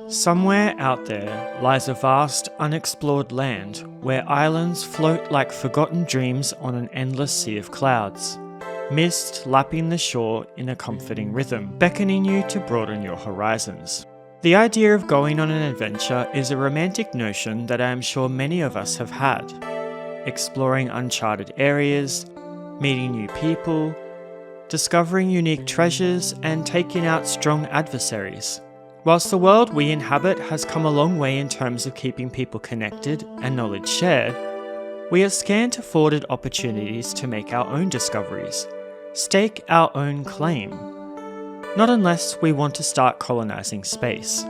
Somewhere out there lies a vast, unexplored land where islands float like forgotten dreams on an endless sea of clouds. Mist lapping the shore in a comforting rhythm, beckoning you to broaden your horizons. The idea of going on an adventure is a romantic notion that I am sure many of us have had. Exploring uncharted areas, meeting new people, discovering unique treasures, and taking out strong adversaries. Whilst the world we inhabit has come a long way in terms of keeping people connected and knowledge shared, we are scant afforded opportunities to make our own discoveries, stake our own claim. Not unless we want to start colonising space,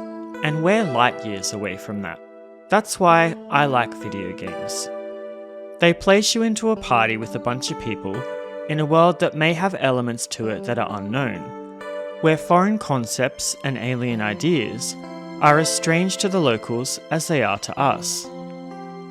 and we're light years away from that. That's why I like video games. They place you into a party with a bunch of people in a world that may have elements to it that are unknown, where foreign concepts and alien ideas are as strange to the locals as they are to us.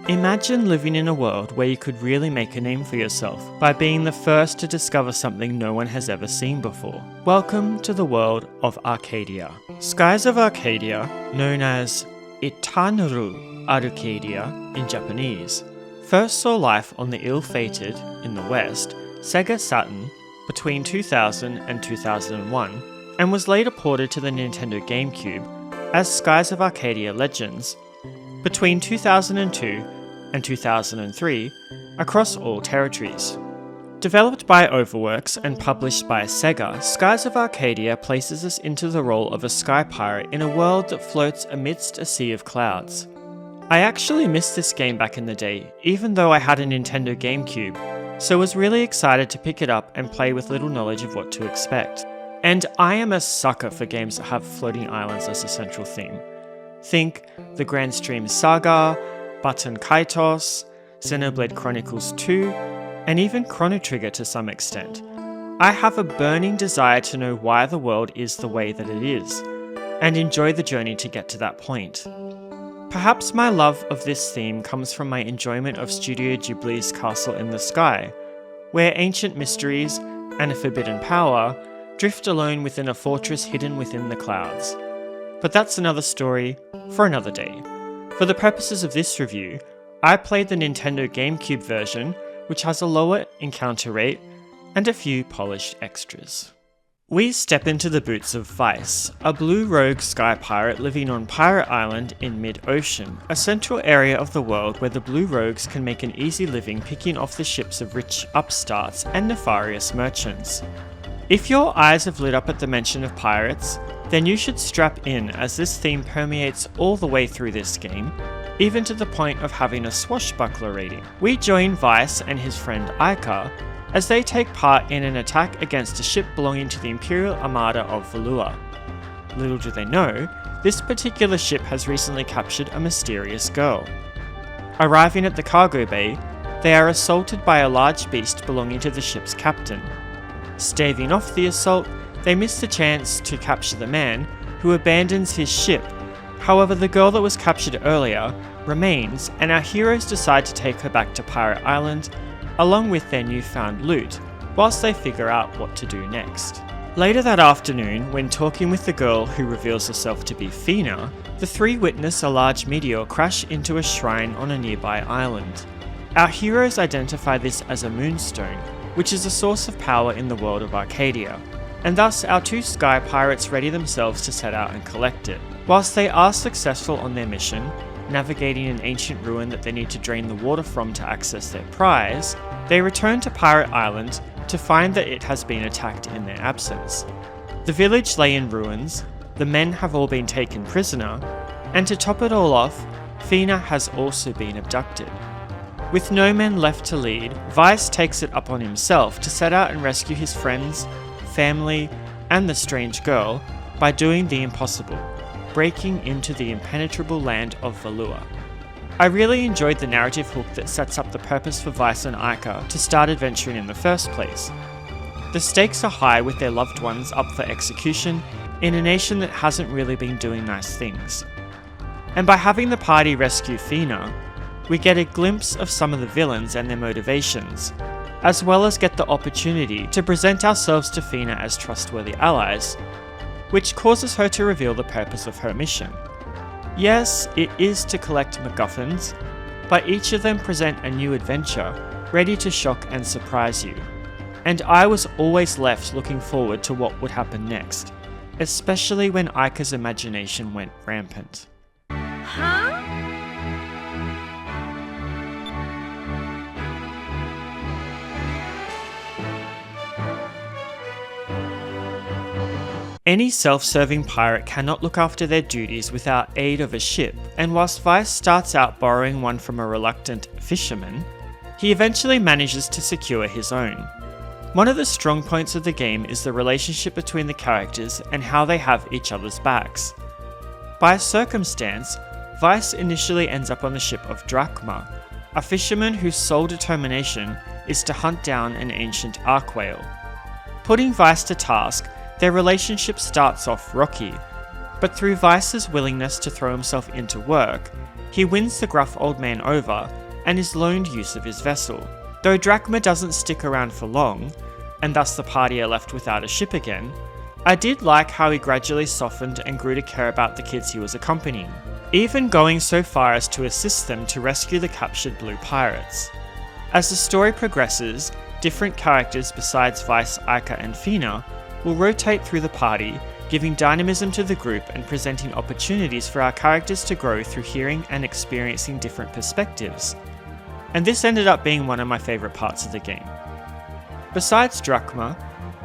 Imagine living in a world where you could really make a name for yourself by being the first to discover something no one has ever seen before. Welcome to the world of Arcadia. Skies of Arcadia, known as Etaa naru Arcadia in Japanese, first saw life on the ill-fated, in the West, Sega Saturn between 2000 and 2001, and was later ported to the Nintendo GameCube as Skies of Arcadia Legends between 2002 and 2003 across all territories. Developed by Overworks and published by Sega, Skies of Arcadia places us into the role of a sky pirate in a world that floats amidst a sea of clouds. I actually missed this game back in the day, even though I had a Nintendo GameCube, so was really excited to pick it up and play with little knowledge of what to expect. And I am a sucker for games that have floating islands as a central theme. Think the Grand Stream Saga, Button Kaitos, Xenoblade Chronicles 2, and even Chrono Trigger to some extent. I have a burning desire to know why the world is the way that it is, and enjoy the journey to get to that point. Perhaps my love of this theme comes from my enjoyment of Studio Ghibli's Castle in the Sky, where ancient mysteries and a forbidden power drift alone within a fortress hidden within the clouds. But that's another story for another day. For the purposes of this review, I played the Nintendo GameCube version, which has a lower encounter rate and a few polished extras. We step into the boots of Vyse, a blue rogue sky pirate living on Pirate Island in mid-ocean, a central area of the world where the blue rogues can make an easy living picking off the ships of rich upstarts and nefarious merchants. If your eyes have lit up at the mention of pirates, then you should strap in, as this theme permeates all the way through this game, even to the point of having a swashbuckler rating. We join Vyse and his friend Aika as they take part in an attack against a ship belonging to the Imperial Armada of Valua. Little do they know, this particular ship has recently captured a mysterious girl. Arriving at the cargo bay, they are assaulted by a large beast belonging to the ship's captain. Staving off the assault, they miss the chance to capture the man, who abandons his ship. However, the girl that was captured earlier remains, and our heroes decide to take her back to Pirate Island, along with their newfound loot, whilst they figure out what to do next. Later that afternoon, when talking with the girl who reveals herself to be Fina, the three witness a large meteor crash into a shrine on a nearby island. Our heroes identify this as a moonstone, which is a source of power in the world of Arcadia, and thus our two sky pirates ready themselves to set out and collect it. Whilst they are successful on their mission, navigating an ancient ruin that they need to drain the water from to access their prize, they return to Pirate Island to find that it has been attacked in their absence. The village lay in ruins, the men have all been taken prisoner, and to top it all off, Fina has also been abducted. With no men left to lead, Vyse takes it upon himself to set out and rescue his friends, family, and the strange girl by doing the impossible, breaking into the impenetrable land of Valua. I really enjoyed the narrative hook that sets up the purpose for Vyse and Aika to start adventuring in the first place. The stakes are high with their loved ones up for execution in a nation that hasn't really been doing nice things. And by having the party rescue Fina, we get a glimpse of some of the villains and their motivations, as well as get the opportunity to present ourselves to Fina as trustworthy allies, which causes her to reveal the purpose of her mission. Yes, it is to collect MacGuffins, but each of them present a new adventure, ready to shock and surprise you. And I was always left looking forward to what would happen next, especially when Aika's imagination went rampant. Huh? Any self-serving pirate cannot look after their duties without aid of a ship, and whilst Vyse starts out borrowing one from a reluctant fisherman, he eventually manages to secure his own. One of the strong points of the game is the relationship between the characters and how they have each other's backs. By a circumstance, Vyse initially ends up on the ship of Drachma, a fisherman whose sole determination is to hunt down an ancient arc whale. Putting Vyse to task, their relationship starts off rocky, but through Vyse's willingness to throw himself into work, he wins the gruff old man over and is loaned use of his vessel. Though Drachma doesn't stick around for long, and thus the party are left without a ship again, I did like how he gradually softened and grew to care about the kids he was accompanying, even going so far as to assist them to rescue the captured blue pirates. As the story progresses, different characters besides Vyse, Aika and Fina will rotate through the party, giving dynamism to the group and presenting opportunities for our characters to grow through hearing and experiencing different perspectives. And this ended up being one of my favourite parts of the game. Besides Drachma,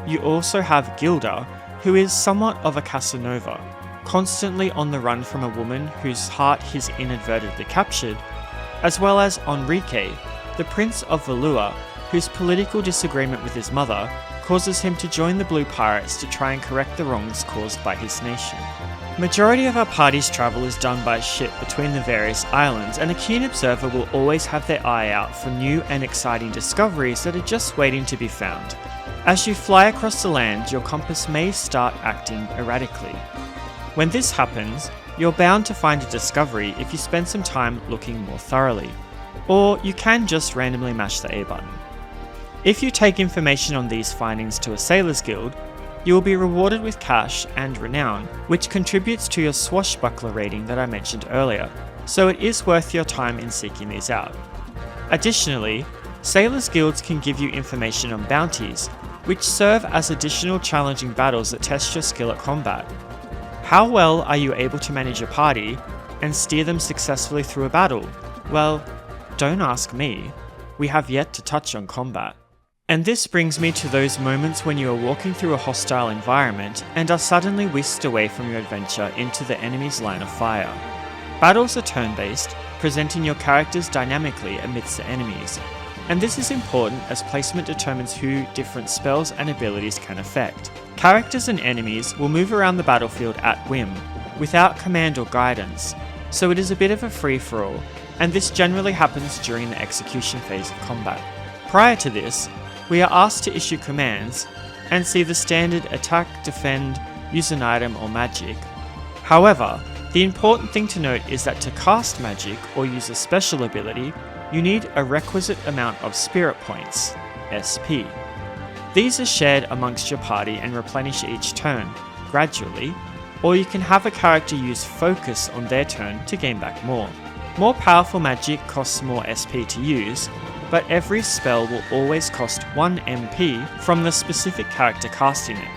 you also have Gilda, who is somewhat of a Casanova, constantly on the run from a woman whose heart he's inadvertently captured, as well as Enrique, the Prince of Valua, whose political disagreement with his mother causes him to join the Blue Pirates to try and correct the wrongs caused by his nation. Majority of our party's travel is done by ship between the various islands, and a keen observer will always have their eye out for new and exciting discoveries that are just waiting to be found. As you fly across the land, your compass may start acting erratically. When this happens, you're bound to find a discovery if you spend some time looking more thoroughly, or you can just randomly mash the A button. If you take information on these findings to a Sailor's Guild, you will be rewarded with cash and renown, which contributes to your swashbuckler rating that I mentioned earlier, so it is worth your time in seeking these out. Additionally, Sailor's Guilds can give you information on bounties, which serve as additional challenging battles that test your skill at combat. How well are you able to manage a party and steer them successfully through a battle? Well, don't ask me. We have yet to touch on combat. And this brings me to those moments when you are walking through a hostile environment and are suddenly whisked away from your adventure into the enemy's line of fire. Battles are turn-based, presenting your characters dynamically amidst the enemies, and this is important as placement determines who different spells and abilities can affect. Characters and enemies will move around the battlefield at whim, without command or guidance, so it is a bit of a free-for-all, and this generally happens during the execution phase of combat. Prior to this, we are asked to issue commands and see the standard attack, defend, use an item or magic. However, the important thing to note is that to cast magic or use a special ability, you need a requisite amount of spirit points, SP. These are shared amongst your party and replenish each turn, gradually, or you can have a character use focus on their turn to gain back more. More powerful magic costs more SP to use, but every spell will always cost 1 MP from the specific character casting it.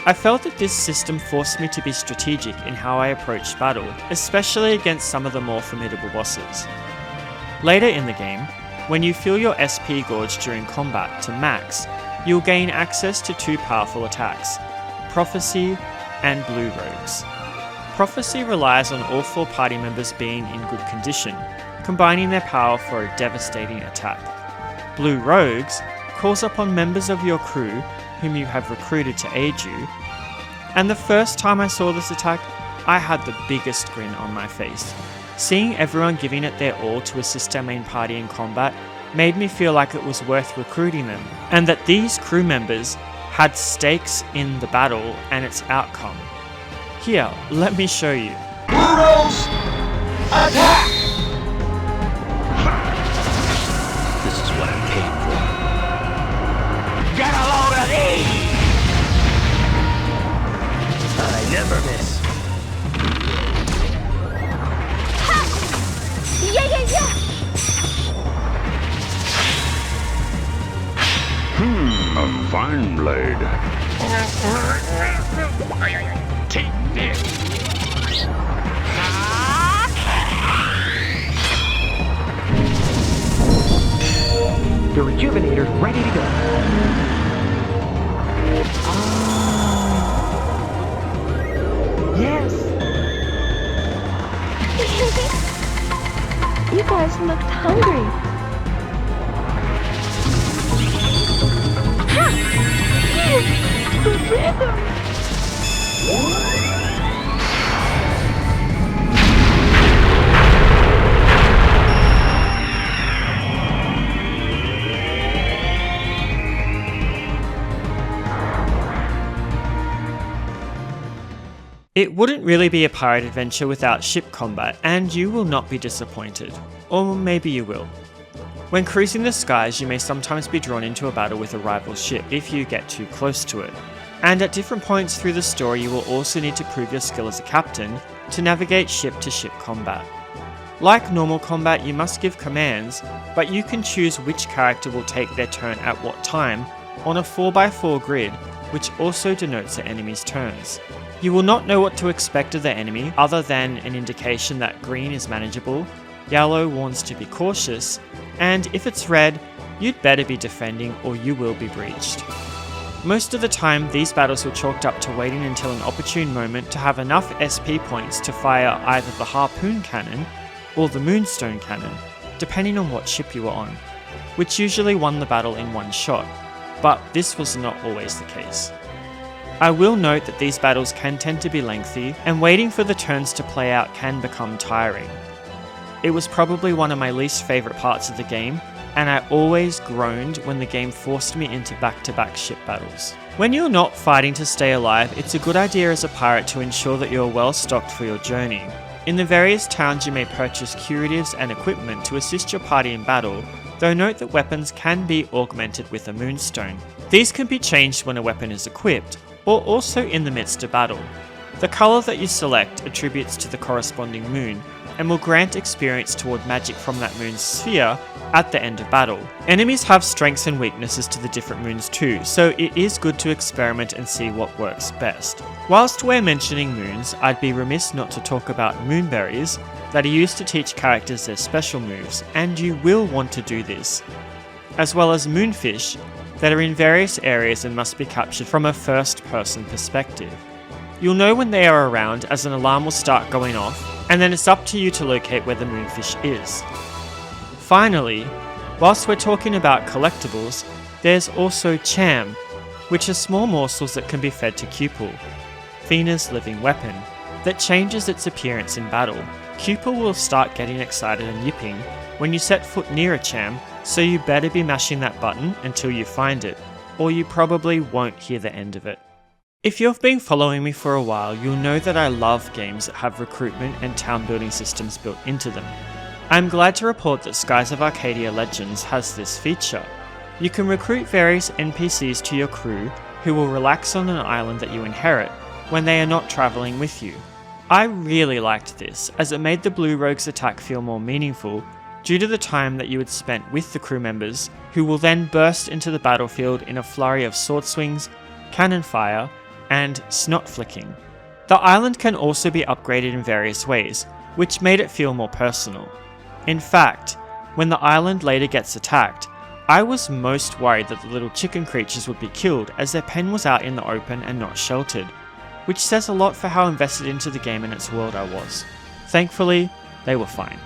I felt that this system forced me to be strategic in how I approached battle, especially against some of the more formidable bosses. Later in the game, when you fill your SP gauge during combat to max, you'll gain access to 2 powerful attacks, Prophecy and Blue Rogues. Prophecy relies on all 4 party members being in good condition, combining their power for a devastating attack. Blue Rogues calls upon members of your crew whom you have recruited to aid you, and the first time I saw this attack, I had the biggest grin on my face. Seeing everyone giving it their all to assist our main party in combat made me feel like it was worth recruiting them, and that these crew members had stakes in the battle and its outcome. Here, let me show you. Blue Rogues, attack! This is what I'm paying for. Get a load of these! I never miss. fine blade. Take this. The rejuvenator's ready to go. Yes! You guys looked hungry. The rhythm! It wouldn't really be a pirate adventure without ship combat, and you will not be disappointed. Or maybe you will. When cruising the skies, you may sometimes be drawn into a battle with a rival ship if you get too close to it. And at different points through the story, you will also need to prove your skill as a captain to navigate ship-to-ship combat. Like normal combat, you must give commands, but you can choose which character will take their turn at what time on a 4x4 grid, which also denotes the enemy's turns. You will not know what to expect of the enemy other than an indication that green is manageable, yellow warns to be cautious, and if it's red, you'd better be defending or you will be breached. Most of the time, these battles were chalked up to waiting until an opportune moment to have enough SP points to fire either the harpoon cannon or the moonstone cannon, depending on what ship you were on, which usually won the battle in one shot, but this was not always the case. I will note that these battles can tend to be lengthy, and waiting for the turns to play out can become tiring. It was probably one of my least favourite parts of the game, and I always groaned when the game forced me into back-to-back ship battles. When you're not fighting to stay alive, it's a good idea as a pirate to ensure that you're well stocked for your journey. In the various towns you may purchase curatives and equipment to assist your party in battle, though note that weapons can be augmented with a moonstone. These can be changed when a weapon is equipped, or also in the midst of battle. The colour that you select attributes to the corresponding moon, and will grant experience toward magic from that moon's sphere at the end of battle. Enemies have strengths and weaknesses to the different moons too, so it is good to experiment and see what works best. Whilst we're mentioning moons, I'd be remiss not to talk about moonberries that are used to teach characters their special moves, and you will want to do this, as well as moonfish that are in various areas and must be captured from a first-person perspective. You'll know when they are around as an alarm will start going off, and then it's up to you to locate where the moonfish is. Finally, whilst we're talking about collectibles, there's also cham, which are small morsels that can be fed to Cupel, Thena's living weapon, that changes its appearance in battle. Cupel will start getting excited and yipping when you set foot near a cham, so you better be mashing that button until you find it, or you probably won't hear the end of it. If you've been following me for a while, you'll know that I love games that have recruitment and town building systems built into them. I'm glad to report that Skies of Arcadia Legends has this feature. You can recruit various NPCs to your crew who will relax on an island that you inherit when they are not travelling with you. I really liked this, as it made the Blue Rogue's attack feel more meaningful due to the time that you had spent with the crew members, who will then burst into the battlefield in a flurry of sword swings, cannon fire, and snot flicking. The island can also be upgraded in various ways, which made it feel more personal. In fact, when the island later gets attacked, I was most worried that the little chicken creatures would be killed as their pen was out in the open and not sheltered, which says a lot for how invested into the game and its world I was. Thankfully, they were fine.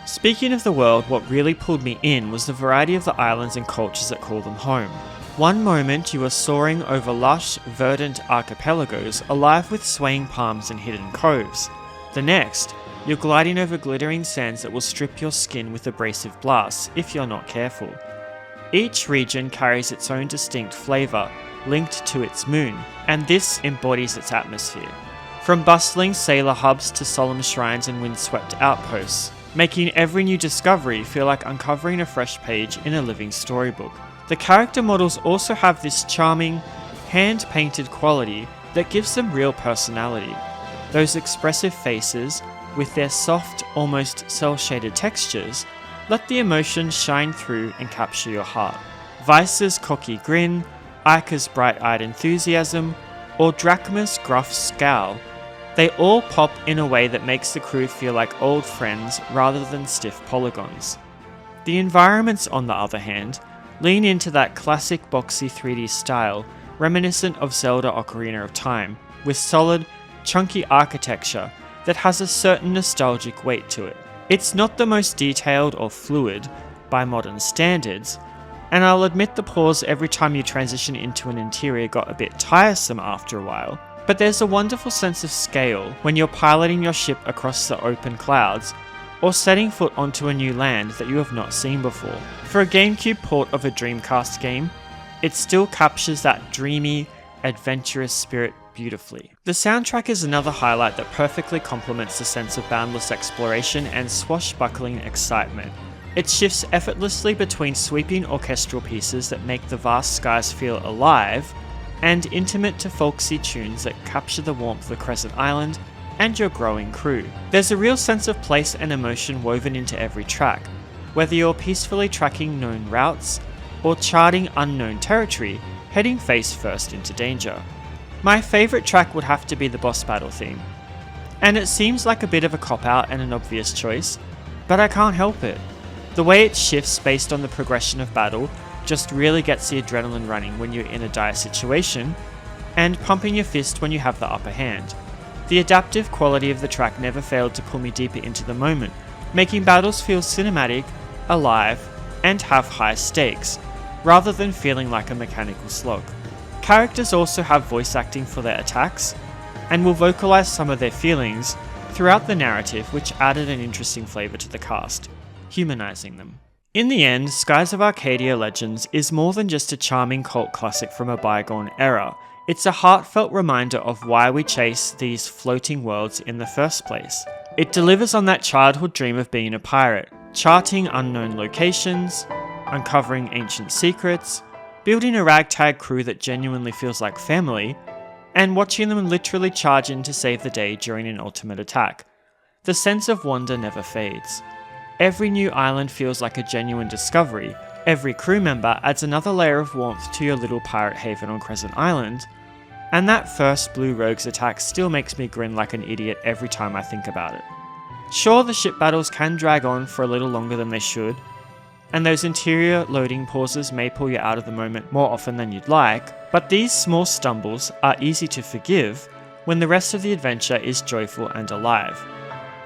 Speaking of the world, what really pulled me in was the variety of the islands and cultures that call them home. One moment you are soaring over lush, verdant archipelagos alive with swaying palms and hidden coves. The next, you're gliding over glittering sands that will strip your skin with abrasive blasts if you're not careful. Each region carries its own distinct flavour, linked to its moon, and this embodies its atmosphere. From bustling sailor hubs to solemn shrines and windswept outposts, making every new discovery feel like uncovering a fresh page in a living storybook. The character models also have this charming, hand-painted quality that gives them real personality. Those expressive faces, with their soft, almost cel-shaded textures, let the emotions shine through and capture your heart. Vyse's cocky grin, Aika's bright-eyed enthusiasm, or Drachma's gruff scowl. They all pop in a way that makes the crew feel like old friends rather than stiff polygons. The environments, on the other hand, lean into that classic boxy 3D style, reminiscent of Zelda Ocarina of Time, with solid, chunky architecture that has a certain nostalgic weight to it. It's not the most detailed or fluid by modern standards, and I'll admit the pause every time you transition into an interior got a bit tiresome after a while, but there's a wonderful sense of scale when you're piloting your ship across the open clouds, or setting foot onto a new land that you have not seen before. For a GameCube port of a Dreamcast game, it still captures that dreamy, adventurous spirit beautifully. The soundtrack is another highlight that perfectly complements the sense of boundless exploration and swashbuckling excitement. It shifts effortlessly between sweeping orchestral pieces that make the vast skies feel alive, and intimate to folksy tunes that capture the warmth of Crescent Island and your growing crew. There's a real sense of place and emotion woven into every track, whether you're peacefully tracking known routes, or charting unknown territory, heading face first into danger. My favourite track would have to be the boss battle theme. And it seems like a bit of a cop-out and an obvious choice, but I can't help it. The way it shifts based on the progression of battle just really gets the adrenaline running when you're in a dire situation, and pumping your fist when you have the upper hand. The adaptive quality of the track never failed to pull me deeper into the moment, making battles feel cinematic, alive, and have high stakes, rather than feeling like a mechanical slog. Characters also have voice acting for their attacks, and will vocalize some of their feelings throughout the narrative, which added an interesting flavour to the cast, humanizing them. In the end, Skies of Arcadia Legends is more than just a charming cult classic from a bygone era. It's a heartfelt reminder of why we chase these floating worlds in the first place. It delivers on that childhood dream of being a pirate, charting unknown locations, uncovering ancient secrets, building a ragtag crew that genuinely feels like family, and watching them literally charge in to save the day during an ultimate attack. The sense of wonder never fades. Every new island feels like a genuine discovery. Every crew member adds another layer of warmth to your little pirate haven on Crescent Island, and that first Blue Rogues attack still makes me grin like an idiot every time I think about it. Sure, the ship battles can drag on for a little longer than they should, and those interior loading pauses may pull you out of the moment more often than you'd like, but these small stumbles are easy to forgive when the rest of the adventure is joyful and alive.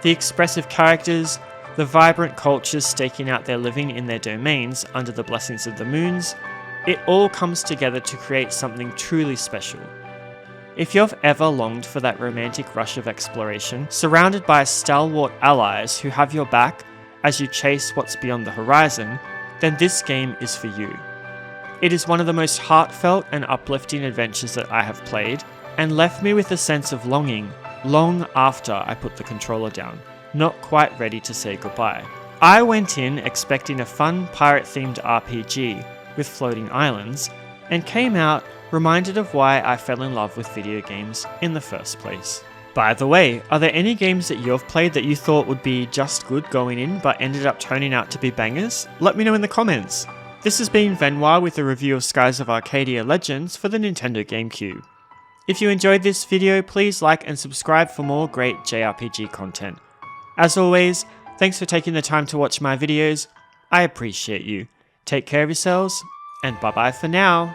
The expressive characters, the vibrant cultures staking out their living in their domains under the blessings of the moons, it all comes together to create something truly special. If you've ever longed for that romantic rush of exploration, surrounded by stalwart allies who have your back as you chase what's beyond the horizon, then this game is for you. It is one of the most heartfelt and uplifting adventures that I have played, and left me with a sense of longing long after I put the controller down, not quite ready to say goodbye. I went in expecting a fun pirate-themed RPG with floating islands, and came out reminded of why I fell in love with video games in the first place. By the way, are there any games that you've played that you thought would be just good going in but ended up turning out to be bangers? Let me know in the comments. This has been Venoir with a review of Skies of Arcadia Legends for the Nintendo GameCube. If you enjoyed this video, please like and subscribe for more great JRPG content. As always, thanks for taking the time to watch my videos. I appreciate you. Take care of yourselves, and bye bye for now.